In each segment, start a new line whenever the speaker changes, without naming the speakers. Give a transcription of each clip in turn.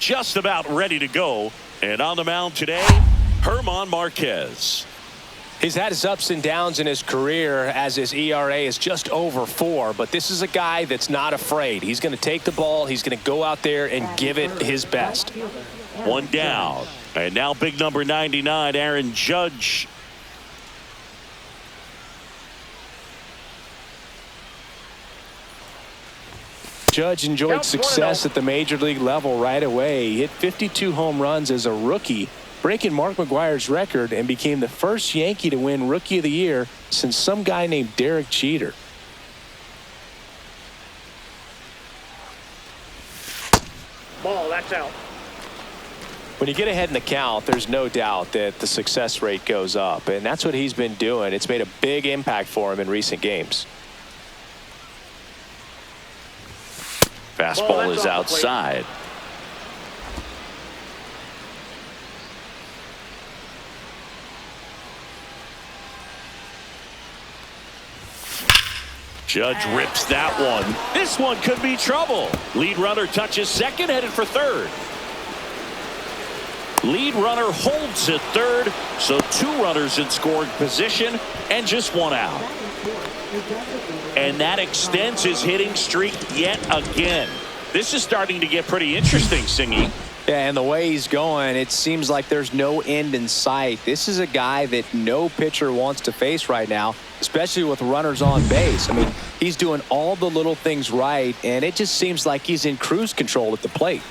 just about ready to go. And on the mound today, Germán Marquez.
He's had his ups and downs in his career as his ERA is just over 4. But this is a guy that's not afraid. He's going to take the ball. He's going to go out there and give it his best.
One down. And now big number 99, Aaron Judge.
Judge enjoyed success at the major league level right away. He hit 52 home runs as a rookie, breaking Mark McGwire's record, and became the first Yankee to win Rookie of the Year since some guy named Derek Jeter.
Ball, that's out.
When you get ahead in the count, there's no doubt that the success rate goes up, and that's what he's been doing. It's made a big impact for him in recent games.
Fastball is outside. Judge rips that one. This one could be trouble. Lead runner touches second, headed for third. Lead runner holds at third, so 2 runners in scoring position and just 1 out. And that extends his hitting streak yet again. This is starting to get pretty interesting, Singy.
Yeah, and the way he's going, it seems like there's no end in sight. This is a guy that no pitcher wants to face right now, especially with runners on base. I mean, he's doing all the little things right, and it just seems like he's in cruise control at the plate.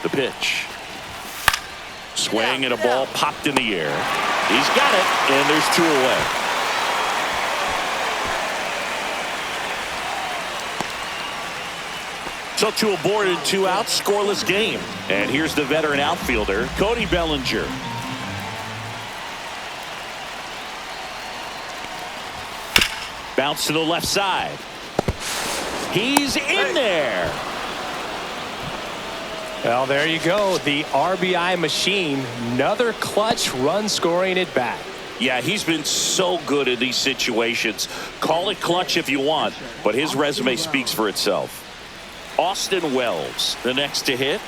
The pitch. Swing and a ball popped in the air. He's got it, and there's 2 away. So 2 aboard and 2 out, scoreless game. And here's the veteran outfielder, Cody Bellinger. Bounce to the left side. He's in there.
Well, there you go. The RBI machine. Another clutch run scoring at bat.
Yeah, he's been so good in these situations. Call it clutch if you want, but his resume speaks for itself. Austin Wells, the next to hit.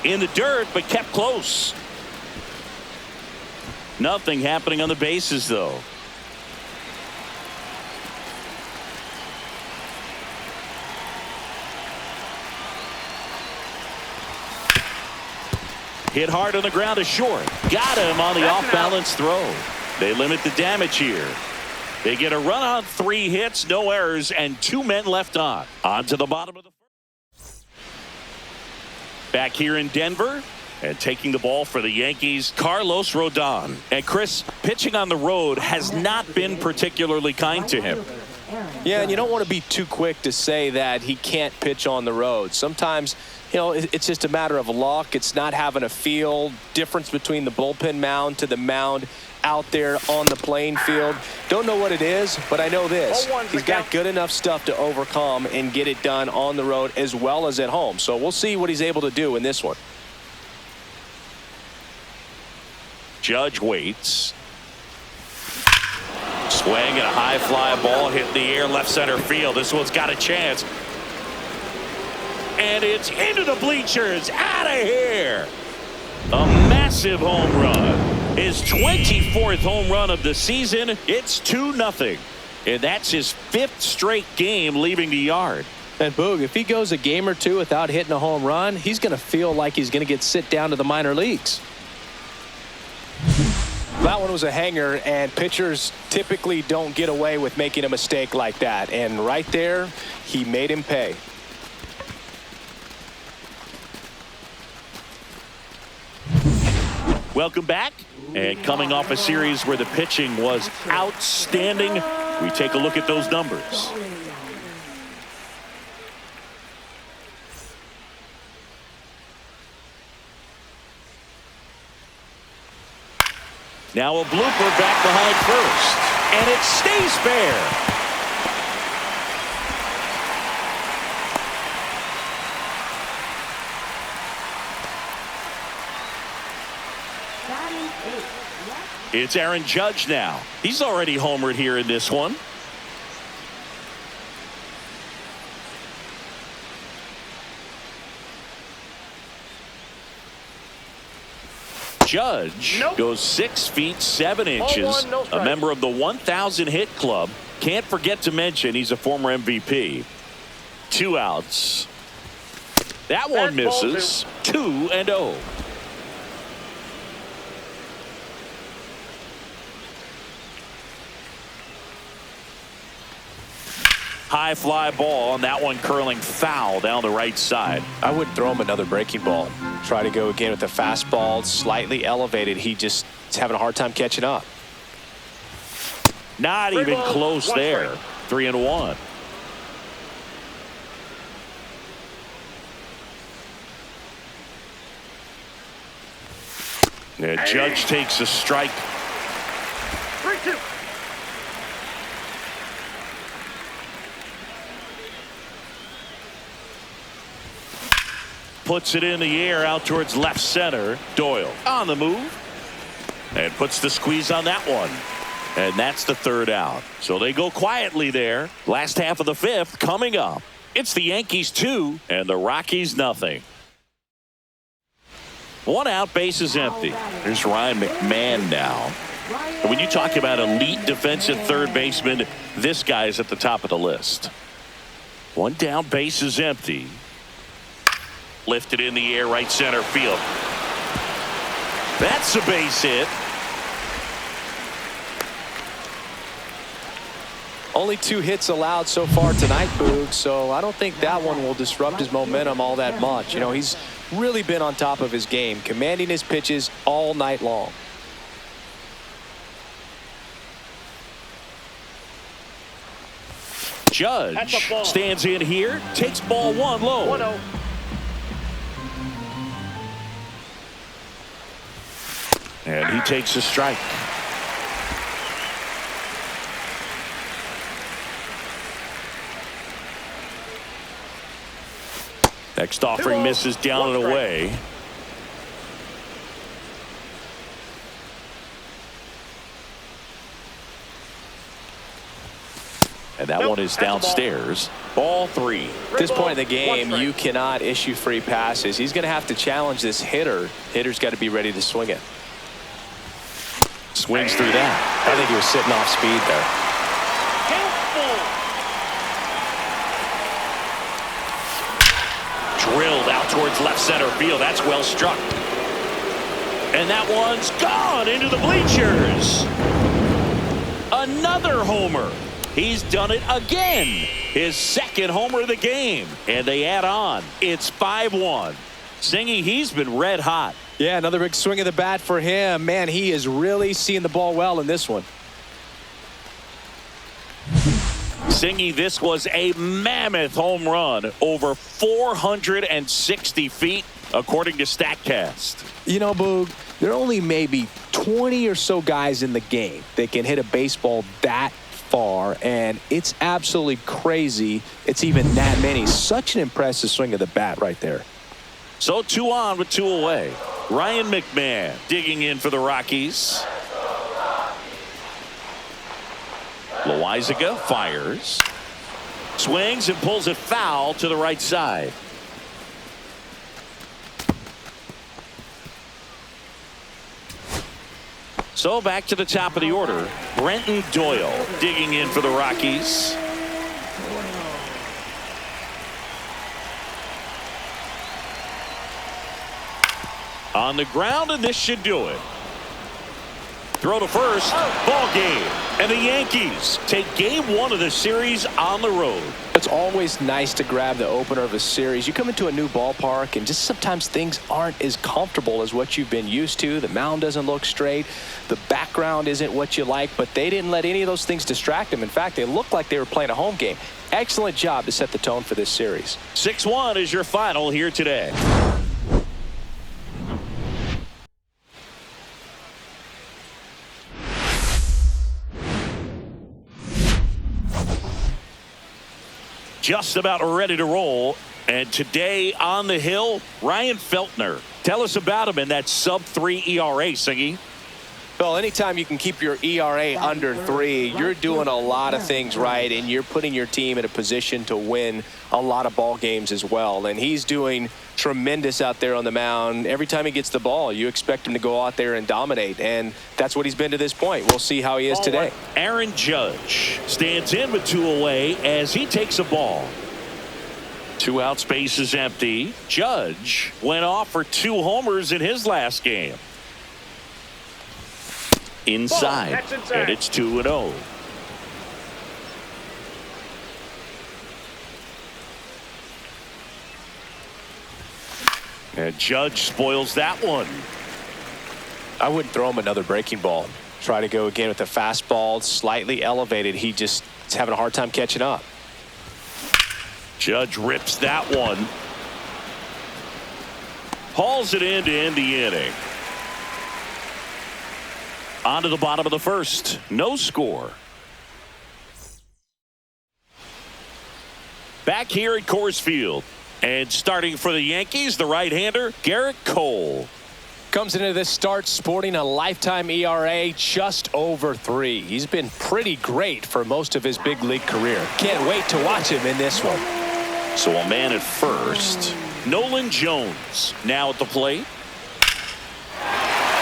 In the dirt, but kept close. Nothing happening on the bases, though. Hit hard on the ground to short. Got him on the off-balance throw. They limit the damage here. They get a run on 3 hits, no errors, and 2 men left on. On to the bottom of the first. Back here in Denver, and taking the ball for the Yankees, Carlos Rodon. And Chris, pitching on the road has not been particularly kind to him.
Yeah, and you don't want to be too quick to say that he can't pitch on the road. Sometimes, you know, it's just a matter of luck. It's not having a feel. Difference between the bullpen mound to the mound out there on the playing field. Don't know what it is, but I know this. He's got good enough stuff to overcome and get it done on the road as well as at home. So we'll see what he's able to do in this one.
Judge waits. Swing and a high fly ball hit the air left center field. This one's got a chance. And it's into the bleachers. Out of here. A massive home run. His 24th home run of the season. It's 2-0. And that's his 5th straight game leaving the yard.
And Boog, if he goes a game or 2 without hitting a home run, he's going to feel like he's going to get sit down to the minor leagues. That one was a hanger, and pitchers typically don't get away with making a mistake like that. And right there, he made him pay.
Welcome back. And coming off a series where the pitching was outstanding, we take a look at those numbers. Now a blooper back behind first, and it stays fair. It's Aaron Judge now. He's already homered here in this one. Judge goes 6 feet 7 inches, a member of the 1,000 hit club. Can't forget to mention he's a former MVP. 2 outs. That one misses. 2-0. High fly ball, and that one curling foul down the right side.
I wouldn't throw him another breaking ball. Try to go again with the fastball, slightly elevated. He just is having a hard time catching up.
Not even close there. 3-1. Yeah, Judge takes a strike.
3-2.
Puts it in the air out towards left center. Doyle on the move and puts the squeeze on that one. And that's the 3rd out. So they go quietly there. Last half of the 5th coming up. It's the Yankees 2 and the Rockies nothing. 1 out, bases empty. There's Ryan McMahon now. And when you talk about elite defensive third baseman, this guy is at the top of the list. 1 down, bases empty. Lifted in the air, right center field. That's a base hit.
Only 2 hits allowed so far tonight, Boog, so I don't think that one will disrupt his momentum all that much. You know, he's really been on top of his game, commanding his pitches all night long.
Judge stands in here, takes ball 1 low.
1-0.
And he takes a strike. Next offering misses down and away. And that one is downstairs. Ball 3.
At this point in the game, you cannot issue free passes. He's going to have to challenge this hitter. Hitter's got to be ready to swing it.
Swings through that.
I think he was sitting off speed there.
Drilled out towards left center field. That's well struck. And that one's gone into the bleachers. Another homer. He's done it again. His 2nd homer of the game. And they add on. It's 5-1. Singy, he's been red hot.
Yeah, another big swing of the bat for him. Man, he is really seeing the ball well in this one.
Singy, this was a mammoth home run. Over 460 feet, according to StatCast.
You know, Boog, there are only maybe 20 or so guys in the game that can hit a baseball that far, and it's absolutely crazy it's even that many. Such an impressive swing of the bat right there.
So 2 on with 2 away. Ryan McMahon digging in for the Rockies. Loizaga fires. Swings and pulls it foul to the right side. So back to the top of the order. Brenton Doyle digging in for the Rockies. On the ground, and this should do it. Throw to first, ball game. And the Yankees take game 1 of the series on the road.
It's always nice to grab the opener of a series. You come into a new ballpark, and just sometimes things aren't as comfortable as what you've been used to. The mound doesn't look straight. The background isn't what you like, but they didn't let any of those things distract them. In fact, they looked like they were playing a home game. Excellent job to set the tone for this series.
6-1 is your final here today. Just about ready to roll. And today on the hill, Ryan Feltner. Tell us about him in that sub-3 ERA, Singy.
Well, anytime you can keep your ERA under 3, you're doing a lot of things right, and you're putting your team in a position to win a lot of ball games as well. And he's doing tremendous out there on the mound. Every time he gets the ball, you expect him to go out there and dominate, and that's what he's been to this point. We'll see how he is today.
Aaron Judge stands in with 2 away as he takes a ball. 2 out, space is empty. Judge went off for 2 homers in his last game. Inside, and it's 2-0. And Judge spoils that one.
I wouldn't throw him another breaking ball. Try to go again with the fastball, slightly elevated. He just is having a hard time catching up.
Judge rips that one. Hauls it in to end the inning. On to the bottom of the first. No score. Back here at Coors Field. And starting for the Yankees, the right-hander, Garrett Cole.
Comes into this start sporting a lifetime ERA just over 3. He's been pretty great for most of his big league career. Can't wait to watch him in this one.
So a man at first. Nolan Jones now at the plate.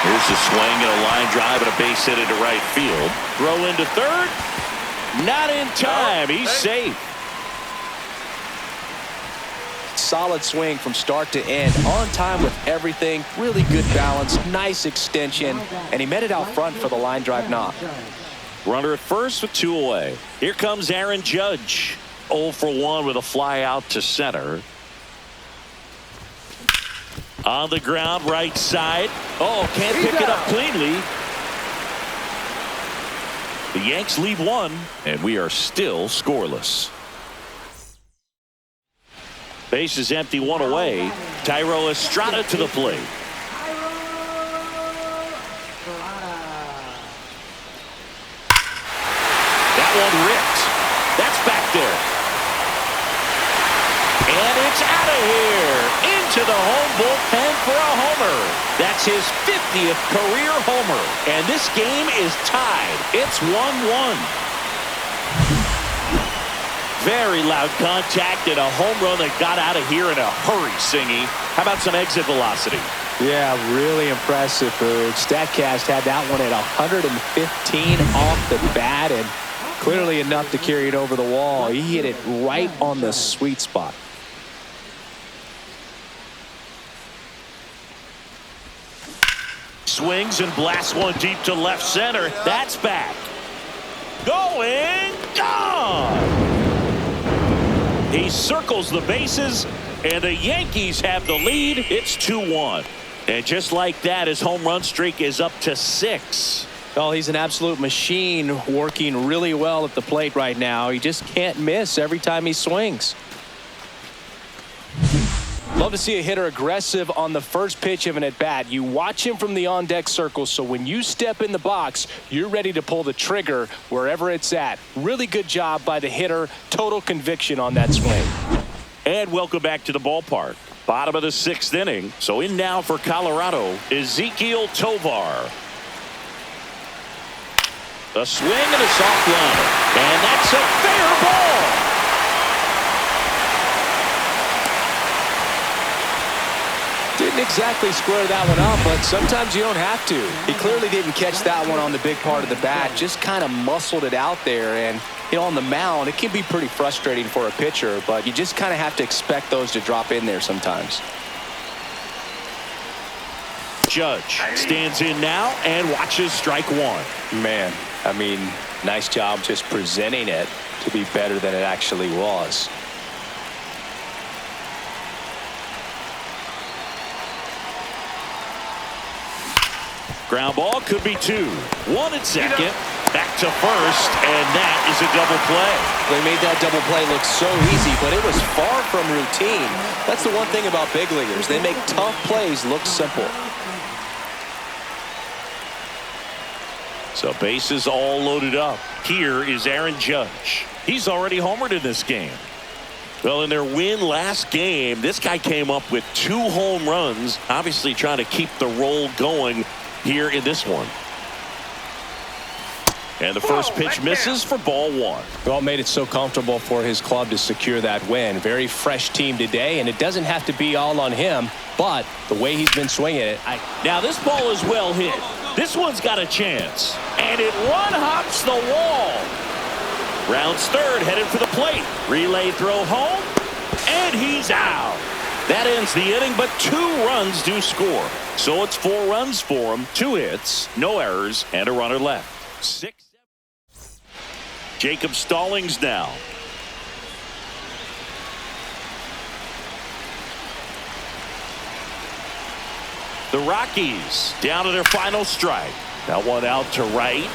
Here's a swing and a line drive and a base hit into right field. Throw into third. Not in time. He's safe.
Solid swing from start to end. On time with everything. Really good balance. Nice extension. And he met it out front for the line drive knock.
Runner at first with 2 away. Here comes Aaron Judge. 0 for 1 with a fly out to center. On the ground, right side. Oh, can't pick it up cleanly. The Yanks lead 1, and we are still scoreless. Base is empty, 1 away. Tyro Estrada to the plate. That one ripped. That's back there. And it's out of here. Into the home bullpen for a homer. That's his 50th career homer. And this game is tied. It's 1-1. Very loud contact and a home run that got out of here in a hurry, Singy. How about some exit velocity?
Yeah, really impressive. StatCast had that one at 115 off the bat, and clearly enough to carry it over the wall. He hit it right on the sweet spot.
Swings and blasts one deep to left center. That's back. Going, gone. He circles the bases, and the Yankees have the lead. It's 2-1. And just like that, his home run streak is up to 6.
Well, he's an absolute machine, working really well at the plate right now. He just can't miss every time he swings. Love to see a hitter aggressive on the first pitch of an at-bat. You watch him from the on-deck circle, so when you step in the box, you're ready to pull the trigger wherever it's at. Really good job by the hitter. Total conviction on that swing.
And welcome back to the ballpark. Bottom of the 6th inning. So in now for Colorado, Ezequiel Tovar. A swing and a soft liner. And that's a fair ball.
Didn't exactly square that one up, but sometimes you don't have to. He clearly didn't catch that one on the big part of the bat, just kind of muscled it out there. And, you know, on the mound, it can be pretty frustrating for a pitcher, but you just kind of have to expect those to drop in there sometimes.
Judge stands in now and watches strike 1.
Man, I mean, nice job just presenting it to be better than it actually was.
Ground ball could be 2. 1 at second. Back to first, and that is a double play.
They made that double play look so easy, but it was far from routine. That's the one thing about big leaguers. They make tough plays look simple.
So bases all loaded up. Here is Aaron Judge. He's already homered in this game. Well, in their win last game, this guy came up with 2 home runs, obviously trying to keep the roll going here in this one. And the first pitch misses for ball one.
Well, made it so comfortable for his club to secure that win. Very fresh team today, and it doesn't have to be all on him, but the way he's been swinging it.
Now this ball is well hit. This one's got a chance. And it one-hops the wall. Rounds third, headed for the plate. Relay throw home, and he's out. That ends the inning, but 2 runs do score. So it's 4 runs for him, 2 hits, no errors, and a runner left. 6. Jacob Stallings now. The Rockies down to their final strike. That one out to right.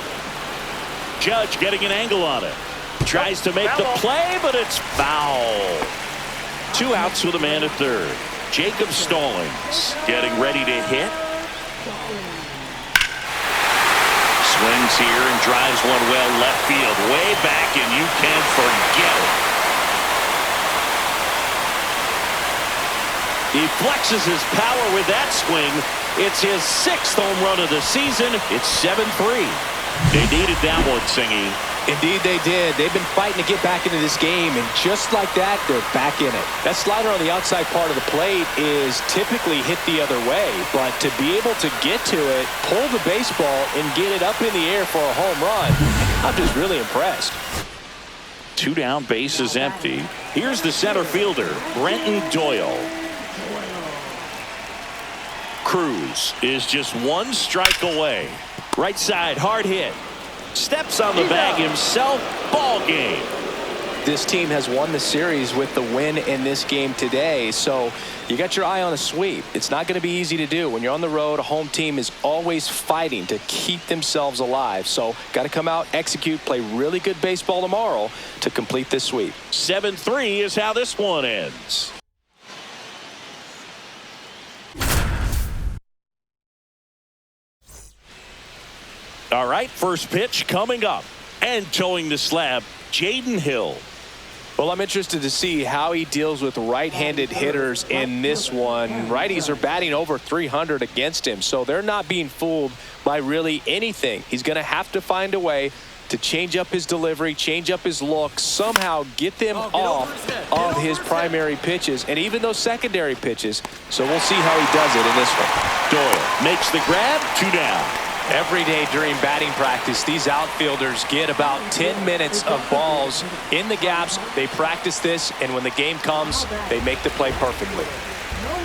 Judge getting an angle on it. Tries to make the play, but it's foul. 2 outs with a man at third. Jacob Stallings getting ready to hit. Swings here and drives one well left field, way back, and you can't forget it. He flexes his power with that swing. It's his 6th home run of the season. It's 7-3. They needed that one, Singy.
Indeed they did. They've been fighting to get back into this game, and just like that, they're back in it. That slider on the outside part of the plate is typically hit the other way, but to be able to get to it, pull the baseball, and get it up in the air for a home run, I'm just really impressed.
2 down, bases empty. Here's the center fielder, Brenton Doyle. Cruz is just 1 strike away. Right side, hard hit. Steps on the bag himself. Ball game.
This team has won the series with the win in this game today, so you got your eye on a sweep. It's not going to be easy to do. When you're on the road, a home team is always fighting to keep themselves alive. So got to come out, execute, play really good baseball tomorrow to complete this sweep.
7-3 is how this one ends. All right, first pitch coming up. And towing the slab, Jaden Hill.
Well, I'm interested to see how he deals with right-handed hitters in this one. Righties are batting over 300 against him, so they're not being fooled by really anything. He's going to have to find a way to change up his delivery, change up his look, somehow get them off of his primary pitches and even those secondary pitches. So we'll see how he does it in this one.
Doyle makes the grab, 2 down.
Every day during batting practice, these outfielders get about 10 minutes of balls in the gaps. They practice this, and when the game comes, they make the play perfectly.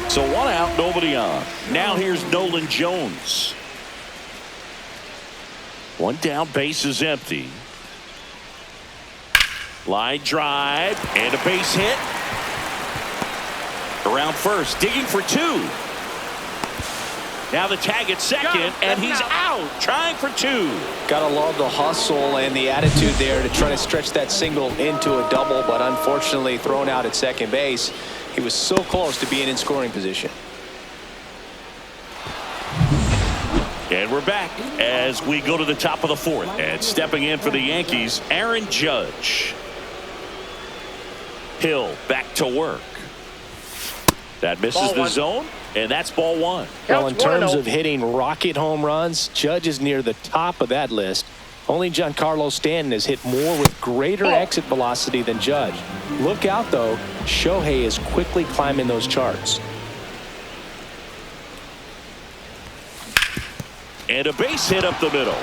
So 1 out, nobody on. Now here's Nolan Jones. 1 down, base is empty. Line drive and a base hit. Around first, digging for 2. Now the tag at second, and he's out, trying for 2.
Gotta love the hustle and the attitude there to try to stretch that single into a double, but unfortunately thrown out at second base. He was so close to being in scoring position.
And we're back as we go to the top of the 4th. And stepping in for the Yankees, Aaron Judge. Hill back to work. That misses the zone, and that's ball 1.
Well, in terms of hitting rocket home runs, Judge is near the top of that list. Only Giancarlo Stanton has hit more with greater exit velocity than Judge. Look out, though. Shohei is quickly climbing those charts.
And a base hit up the middle.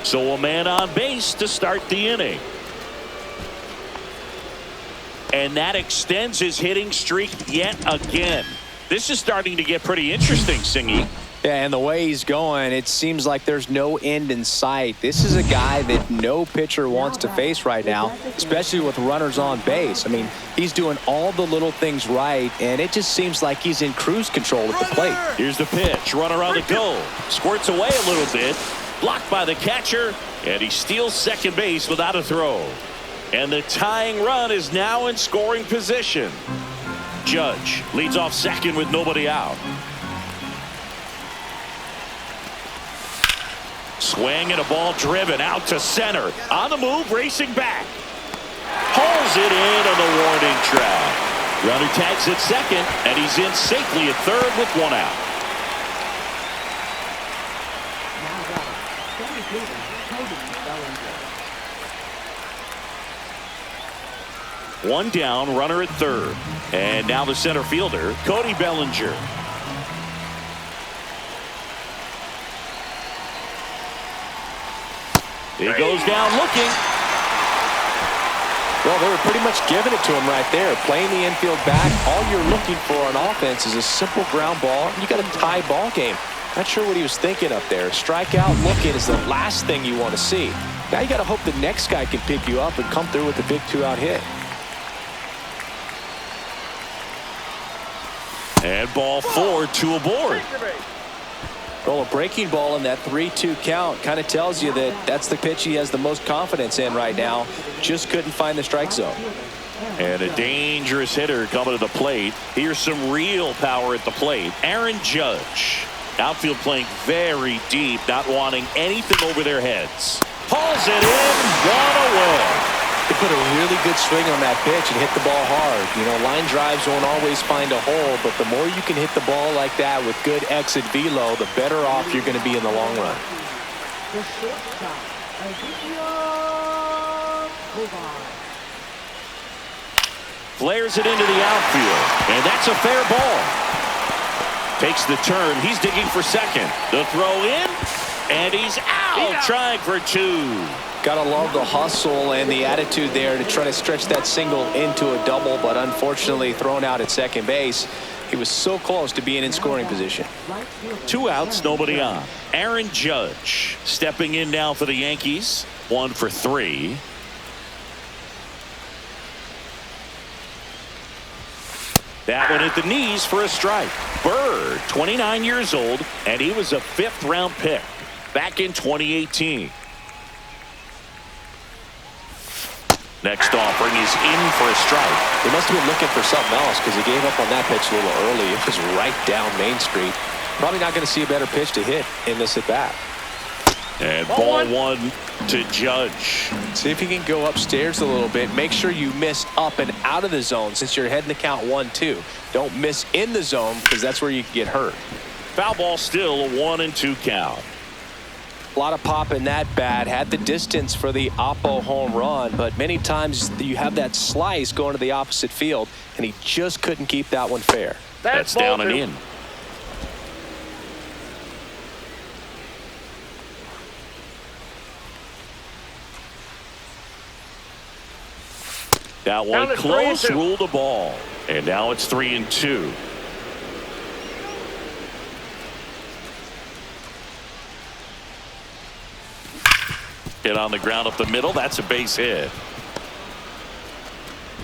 So a man on base to start the inning. And that extends his hitting streak yet again. This is starting to get pretty interesting, Singy.
Yeah, and the way he's going, it seems like there's no end in sight. This is a guy that no pitcher wants to face right now, especially with runners on base. I mean, he's doing all the little things right, and it just seems like he's in cruise control at the plate.
Here's the pitch. Runner on the go. Squirts away a little bit. Blocked by the catcher, and he steals second base without a throw. And the tying run is now in scoring position. Judge leads off second with nobody out. Swing and a ball driven out to center. On the move, racing back. Hauls it in on the warning track. Runner tags at second, and he's in safely at third with 1 out. One down, runner at third. And now the center fielder, Cody Bellinger. He goes down looking.
Well, they were pretty much giving it to him right there. Playing the infield back. All you're looking for on offense is a simple ground ball. You got a tie ball game. Not sure what he was thinking up there. Strikeout looking is the last thing you want to see. Now you got to hope the next guy can pick you up and come through with a big 2-out hit.
And ball 4, 2 aboard.
Well, a breaking ball in that 3-2 count kind of tells you that that's the pitch he has the most confidence in right now. Just couldn't find the strike zone.
And a dangerous hitter coming to the plate. Here's some real power at the plate. Aaron Judge. Outfield playing very deep, not wanting anything over their heads. Hauls it in, one away.
They put a really good swing on that pitch and hit the ball hard. You know, line drives won't always find a hole, but the more you can hit the ball like that with good exit velo, the better off you're going to be in the long run.
Flares it into the outfield, and that's a fair ball. Takes the turn. He's digging for second. The throw in, and he's out. Trying for 2.
Gotta love the hustle and the attitude there to try to stretch that single into a double, but unfortunately thrown out at second base. He was so close to being in scoring position.
2 outs, nobody on. Aaron Judge stepping in now for the Yankees. 1 for 3. That one at the knees for a strike. Bird, 29 years old, and he was a 5th-round pick back in 2018. Next offering is in for a strike.
He must have been looking for something else because he gave up on that pitch a little early. It was right down Main Street. Probably not going to see a better pitch to hit in this at bat.
And ball 1 to Judge.
See if you can go upstairs a little bit. Make sure you miss up and out of the zone since you're heading to count 1-2. Don't miss in the zone because that's where you can get hurt.
Foul ball still, a 1-2 count.
A lot of pop in that bat. Had the distance for the oppo home run, but many times you have that slice going to the opposite field, and he just couldn't keep that one fair.
That's down and in. That one close, ruled a ball. And now it's 3-2. Hit on the ground up the middle. That's a base hit.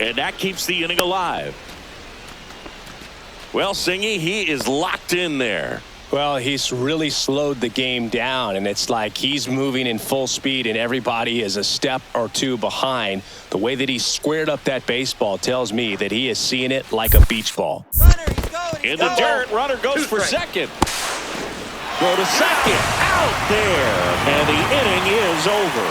And that keeps the inning alive. Well, Singy, he is locked in there.
Well, he's really slowed the game down, and it's like he's moving in full speed and everybody is a step or 2 behind. The way that he squared up that baseball tells me that he is seeing it like a beach ball.
In the dirt, runner goes for second. Go to second, out there, and the inning is over.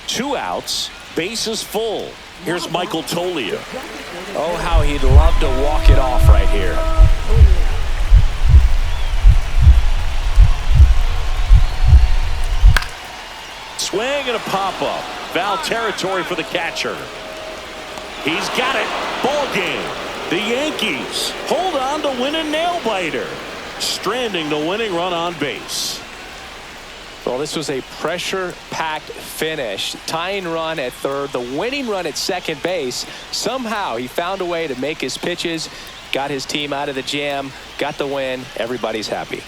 Two outs, bases full. Here's Michael Toglia.
Oh, how he'd love to walk it off right here.
Swing and a pop-up. Foul territory for the catcher. He's got it. Ball game. The Yankees hold on to win a nail-biter, stranding the winning run on base.
Well, this was a pressure-packed finish. Tying run at third, the winning run at second base. Somehow he found a way to make his pitches, got his team out of the jam, got the win. Everybody's happy.